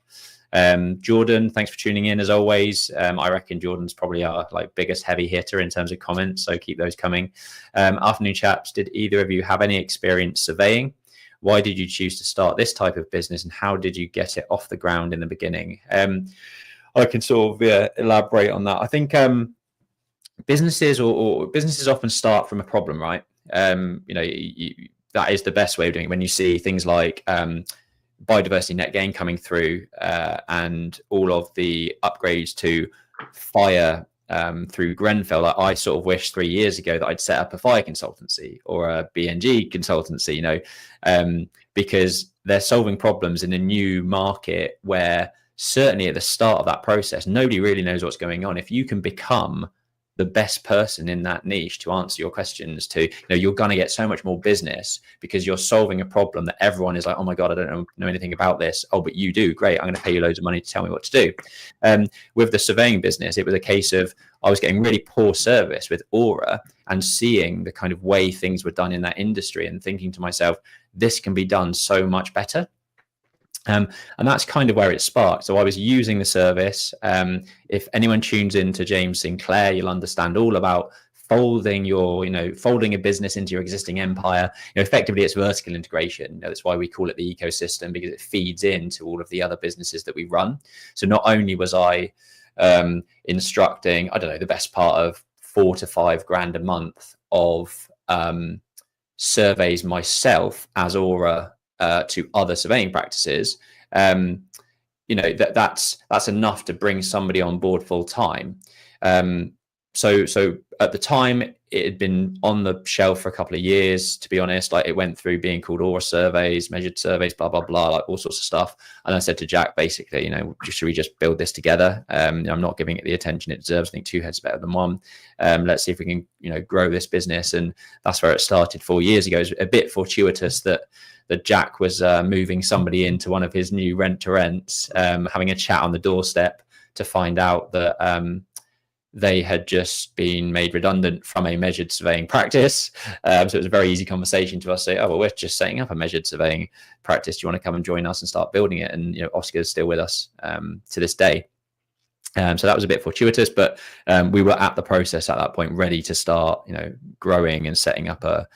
Jordan, thanks for tuning in as always. I reckon Jordan's probably our biggest heavy hitter in terms of comments, so keep those coming. Afternoon chaps, did either of you have any experience surveying? Why did you choose to start this type of business, and how did you get it off the ground in the beginning? I can sort of elaborate on that. I think businesses or businesses often start from a problem, right? That is the best way of doing it. When you see things like biodiversity net gain coming through, and all of the upgrades to fire through Grenfell, I sort of wish 3 years ago that I'd set up a fire consultancy or a BNG consultancy, because they're solving problems in a new market where certainly at the start of that process, nobody really knows what's going on. If you can become the best person in that niche to answer your questions, you're going to get so much more business because you're solving a problem that everyone is like, "Oh my God, I don't know anything about this." "Oh, but you do. Great. I'm going to pay you loads of money to tell me what to do." With the surveying business, it was a case of I was getting really poor service with Aura and seeing the kind of way things were done in that industry and thinking to myself, this can be done so much better. And that's kind of where it sparked. So I was using the service. If anyone tunes into James Sinclair, you'll understand all about folding a business into your existing empire. Effectively, it's vertical integration. That's why we call it the ecosystem, because it feeds into all of the other businesses that we run. So not only was I instructing, the best part of $4,000 to $5,000 a month of surveys myself as Aura, to other surveying practices, that's enough to bring somebody on board full time. So at the time, it had been on the shelf for a couple of years, to be honest. It went through being called Aura surveys, measured surveys, blah, blah, blah, all sorts of stuff. And I said to Jack, basically, should we just build this together? I'm not giving it the attention it deserves. I think 2 heads better than 1. Let's see if we can, grow this business. And that's where it started 4 years ago. It was a bit fortuitous that Jack was moving somebody into one of his new rent-to-rents, having a chat on the doorstep to find out that they had just been made redundant from a measured surveying practice. So it was a very easy conversation to us say, "Oh, well, we're just setting up a measured surveying practice. Do you want to come and join us and start building it?" And Oscar's still with us to this day. So that was a bit fortuitous, but we were at the process at that point, ready to start, growing and setting up a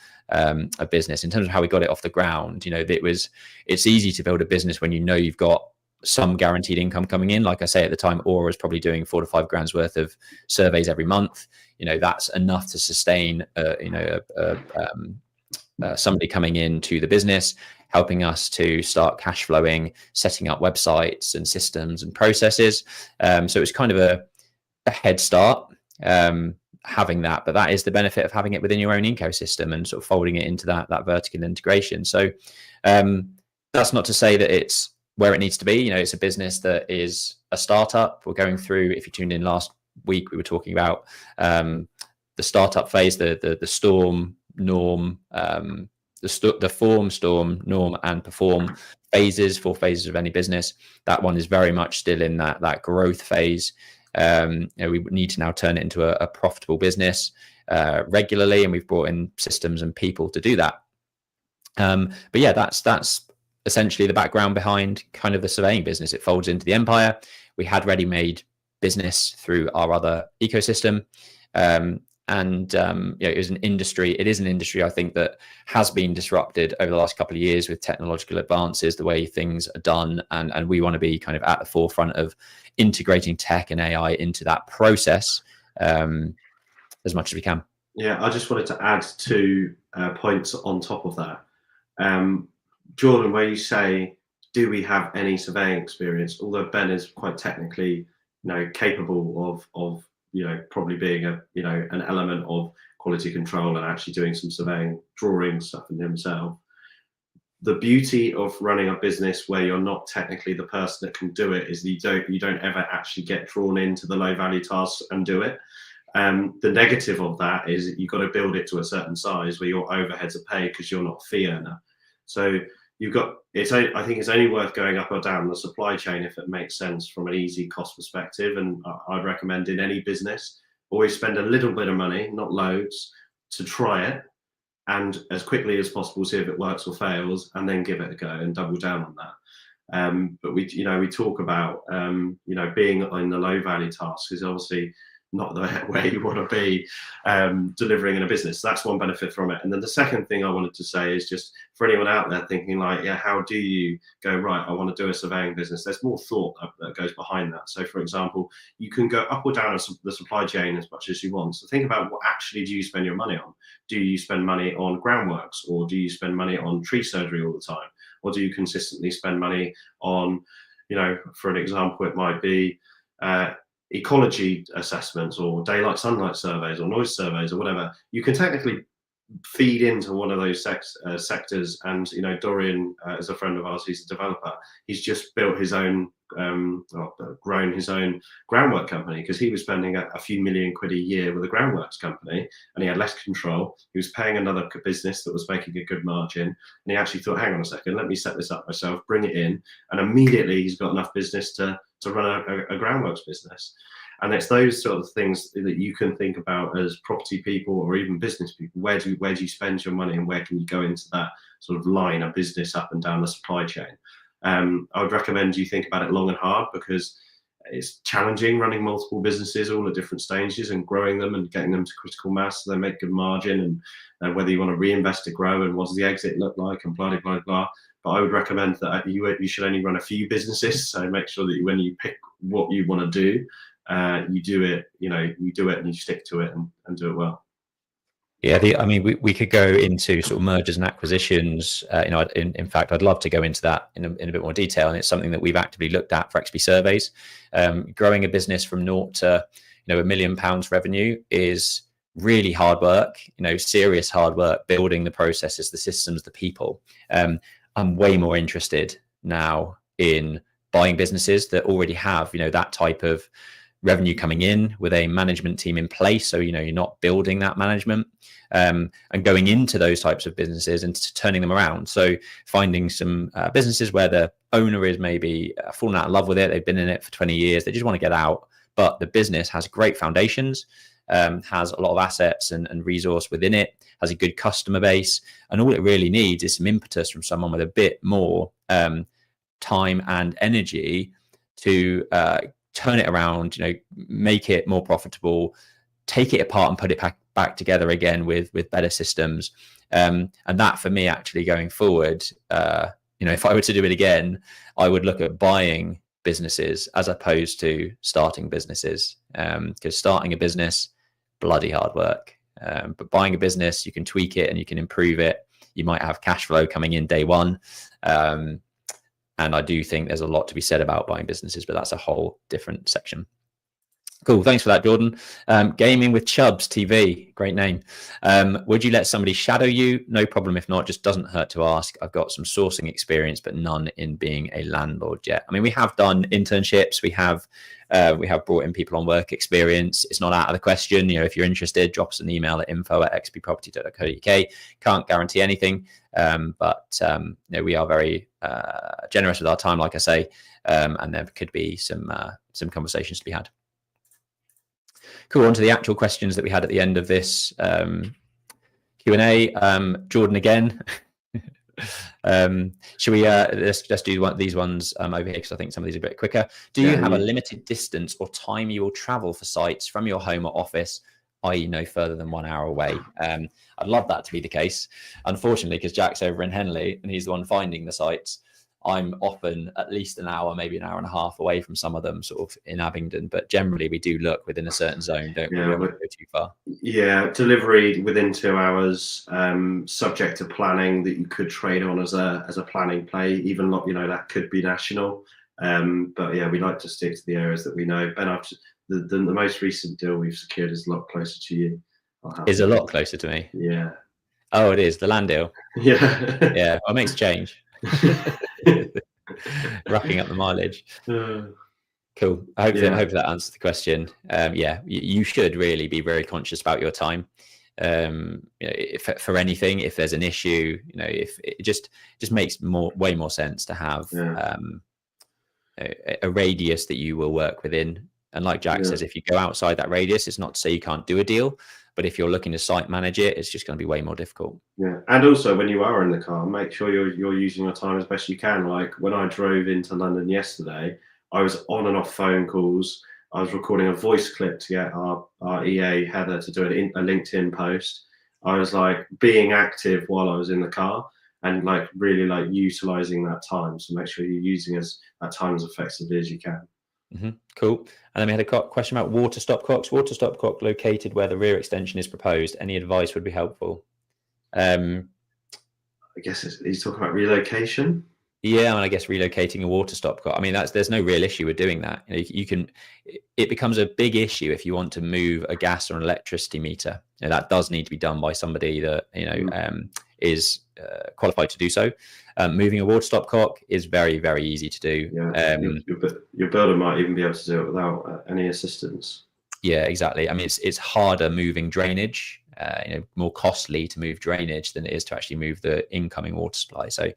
business. In terms of how we got it off the ground, it's easy to build a business when you've got some guaranteed income coming in. Like I say, at the time, Aura was probably doing $4,000 to $5,000 worth of surveys every month. That's enough to sustain somebody coming into the business, helping us to start cash flowing, setting up websites and systems and processes. So it was kind of a head start having that, but that is the benefit of having it within your own ecosystem and sort of folding it into that vertical integration. So That's not to say that it's where it needs to be. It's a business that is a startup. We're going through, if you tuned in last week, we were talking about the startup phase, the storm, norm, the form, storm, norm, and perform phases, 4 phases of any business. That one is very much still in that growth phase. We need to now turn it into a profitable business regularly, and we've brought in systems and people to do that. But yeah, that's essentially the background behind kind of the surveying business. It folds into the empire. We had ready-made business through our other ecosystem. It is an industry, I think, that has been disrupted over the last couple of years with technological advances, the way things are done. And we want to be kind of at the forefront of integrating tech and AI into that process as much as we can. Yeah, I just wanted to add 2 points on top of that. Jordan, where you say, do we have any surveying experience? Although Ben is quite technically, capable of probably being an element of quality control and actually doing some surveying, drawing stuff in himself. The beauty of running a business where you're not technically the person that can do it is that you don't ever actually get drawn into the low value tasks and do it. The negative of that is that you've got to build it to a certain size where your overheads are paid because you're not a fee earner. So I think it's only worth going up or down the supply chain if it makes sense from an easy cost perspective. And I'd recommend in any business, always spend a little bit of money, not loads, to try it, and as quickly as possible see if it works or fails, and then give it a go and double down on that. But we talk about being in the low value tasks is obviously not where you want to be delivering in a business. That's one benefit from it. And then the second thing I wanted to say is just for anyone out there thinking how do you go, right, I want to do a surveying business? There's more thought that goes behind that. So for example, you can go up or down the supply chain as much as you want. So think about what actually do you spend your money on? Do you spend money on groundworks, or do you spend money on tree surgery all the time? Or do you consistently spend money on, for an example, it might be ecology assessments or daylight sunlight surveys or noise surveys or whatever. You can technically feed into one of those sectors. And Dorian is a friend of ours. He's a developer. He's just built his own grown his own groundwork company because he was spending a few million quid a year with a groundworks company, and he had less control. He was paying another business that was making a good margin, and he actually thought, hang on a second, let me set this up myself, bring it in, and immediately he's got enough business to run a groundworks business. And it's those sort of things that you can think about as property people or even business people. Where do you spend your money, and where can you go into that sort of line of business up and down the supply chain? I would recommend you think about it long and hard, because it's challenging running multiple businesses all at different stages and growing them and getting them to critical mass so they make good margin, and whether you want to reinvest to grow and what does the exit look like and blah, blah, blah, blah. But I would recommend that you should only run a few businesses. So make sure that when you pick what you want to do, you do it and you stick to it and do it well. Yeah, we could go into sort of mergers and acquisitions. In fact, I'd love to go into that in a bit more detail, and it's something that we've actively looked at for XP Surveys. Growing a business from naught to £1 million revenue is really hard work. Serious hard work, building the processes, the systems, the people. I'm way more interested now in buying businesses that already have that type of revenue coming in with a management team in place, so you're not building that management, and going into those types of businesses and turning them around. So finding some businesses where the owner is maybe fallen out of love with it, they've been in it for 20 years, they just want to get out, but the business has great foundations, has a lot of assets and resource within it, has a good customer base, and all it really needs is some impetus from someone with a bit more time and energy to turn it around, make it more profitable, take it apart and put it back together again with better systems. And that, for me, actually going forward, if I were to do it again, I would look at buying businesses as opposed to starting businesses, because starting a business, bloody hard work. But buying a business, you can tweak it and you can improve it. You might have cash flow coming in day one. And I do think there's a lot to be said about buying businesses, but that's a whole different section. Cool. Thanks for that, Jordan. Gaming with Chubbs TV. Great name. Would you let somebody shadow you? No problem if not. Just doesn't hurt to ask. I've got some sourcing experience, but none in being a landlord yet. I mean, we have done internships. We have brought in people on work experience. It's not out of the question. You know, if you're interested, drop us an email at info@xpproperty.co.uk. Can't guarantee anything, but you know, we are very generous with our time, like I say, and there could be some conversations to be had. Cool. On to the actual questions that we had at the end of this Q&A. Jordan again. Should we let's do these ones over here, because I think some of these are a bit quicker. Do you have a limited distance or time you will travel for sites from your home or office, i.e. no further than 1 hour away? I'd love that to be the case. Unfortunately, because Jack's over in Henley and he's the one finding the sites, I'm often at least an hour, maybe an hour and a half away from some of them, sort of in Abingdon. But generally, we do look within a certain zone, don't we? We don't go too far. Yeah, delivery within 2 hours, subject to planning that you could trade on as a planning play. Even not, you know, that could be national. But yeah, we like to stick to the areas that we know. Ben, the most recent deal we've secured is a lot closer to you. Is a lot closer to me. Yeah. Oh, it is the land deal. Yeah. Yeah. Well, it makes a change. Racking up the mileage. Cool. I hope that answers the question. Yeah, you should really be very conscious about your time. You know, if for anything, if there's an issue, you know, if it just makes way more sense to have a radius that you will work within. And like Jack says, if you go outside that radius, it's not to say you can't do a deal, but if you're looking to site manage it, it's just going to be way more difficult. Yeah, and also when you are in the car, make sure you're using your time as best you can. Like when I drove into London yesterday, I was on and off phone calls. I was recording a voice clip to get our EA Heather to do a LinkedIn post. I was like being active while I was in the car and like really like utilizing that time. So make sure you're using that time as effectively as you can. Cool. And then we had a question about water stopcocks. Water stopcock located where the rear extension is proposed. Any advice would be helpful. I guess he's talking about relocation. Yeah, and I guess relocating a water stopcock. I mean, there's no real issue with doing that. You can. It becomes a big issue if you want to move a gas or an electricity meter. And that does need to be done by somebody that is qualified to do so. Moving a water stopcock is very, very easy to do. Yeah. Your builder might even be able to do it without any assistance. Yeah, exactly. I mean, it's harder moving drainage. More costly to move drainage than it is to actually move the incoming water supply. So,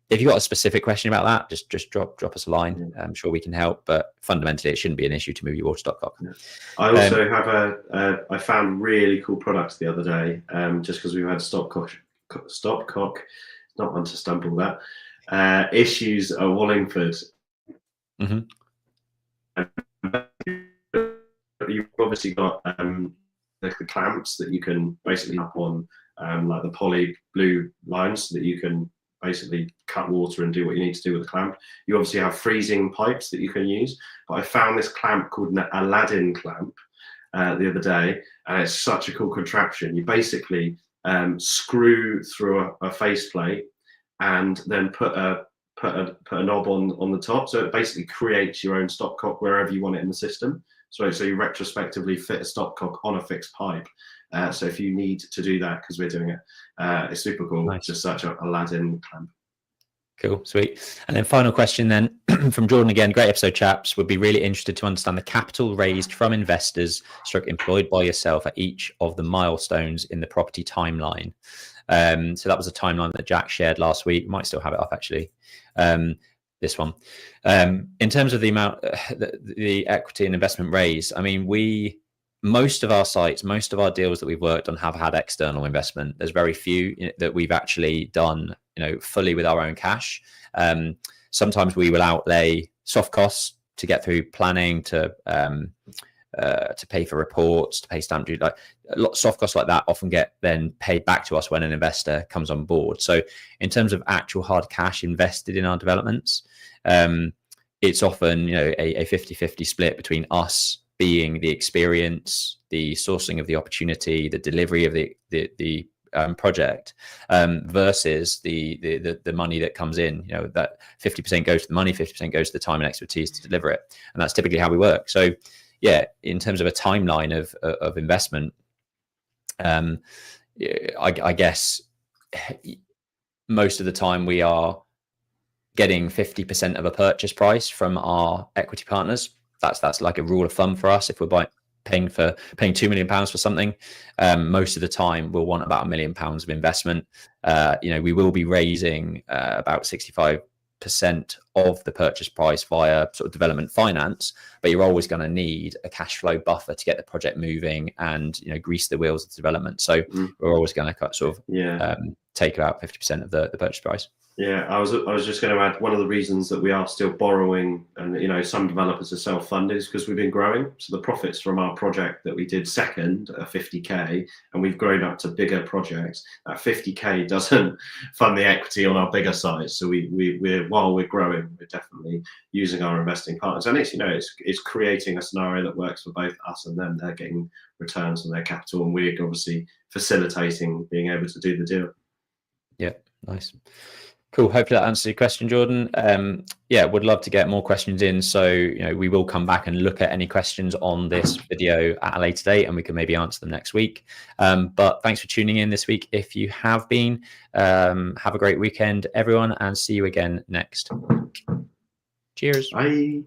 if you've got a specific question about that, just drop us a line. I'm sure we can help. But fundamentally, it shouldn't be an issue to move your water stopcock. Yeah. I also have I found really cool products the other day. Just because we've had stopcock, not one to stumble that, issues at Wallingford. You've obviously got the clamps that you can basically up on like the poly blue lines so that you can basically cut water and do what you need to do with the clamp. You obviously have freezing pipes that you can use, but I found this clamp called an Aladdin clamp the other day, and it's such a cool contraption. You basically screw through a faceplate and then put a knob on the top, so it basically creates your own stopcock wherever you want it in the system. So you retrospectively fit a stopcock on a fixed pipe. So if you need to do that, because we're doing it, it's super cool. Nice. Just such an Aladdin clamp. Cool, sweet. And then final question then from Jordan again. Great episode, chaps. Would be really interested to understand the capital raised from investors employed by yourself at each of the milestones in the property timeline. So that was a timeline that Jack shared last week. Might still have it up actually. This one. In terms of the amount, the equity and investment raise, I mean, most of our sites, most of our deals that we've worked on have had external investment. There's very few that we've actually done, fully with our own cash. Sometimes we will outlay soft costs to get through planning, to pay for reports, to pay stamp duty. Like a lot of soft costs like that often get then paid back to us when an investor comes on board. So in terms of actual hard cash invested in our developments, it's often a 50-50 split between us being the experience, the sourcing of the opportunity, the delivery of the project, versus the money that comes in. That 50% goes to the money, 50% goes to the time and expertise to deliver it, and that's typically how we work. So yeah, in terms of a timeline of investment, I guess most of the time we are getting 50% of a purchase price from our equity partners. That's like a rule of thumb for us. If we're paying £2 million for something, most of the time we'll want about £1 million of investment. We will be raising about 65% of the purchase price via sort of development finance, but you're always going to need a cash flow buffer to get the project moving and grease the wheels of development. So we're always going to sort of take about 50% of the purchase price. Yeah, I was just going to add, one of the reasons that we are still borrowing, and some developers are self-funded, is because we've been growing. So the profits from our project that we did second are 50k, and we've grown up to bigger projects. That 50k doesn't fund the equity on our bigger size. So we're while we're growing, we're definitely using our investing partners, and it's creating a scenario that works for both us and them. They're getting returns on their capital, and we're obviously facilitating being able to do the deal. Yeah, nice. Cool. Hopefully that answers your question, Jordan. Would love to get more questions in. So, we will come back and look at any questions on this video at a later date, and we can maybe answer them next week. But thanks for tuning in this week. If you have been, have a great weekend, everyone, and see you again next week. Cheers. Bye.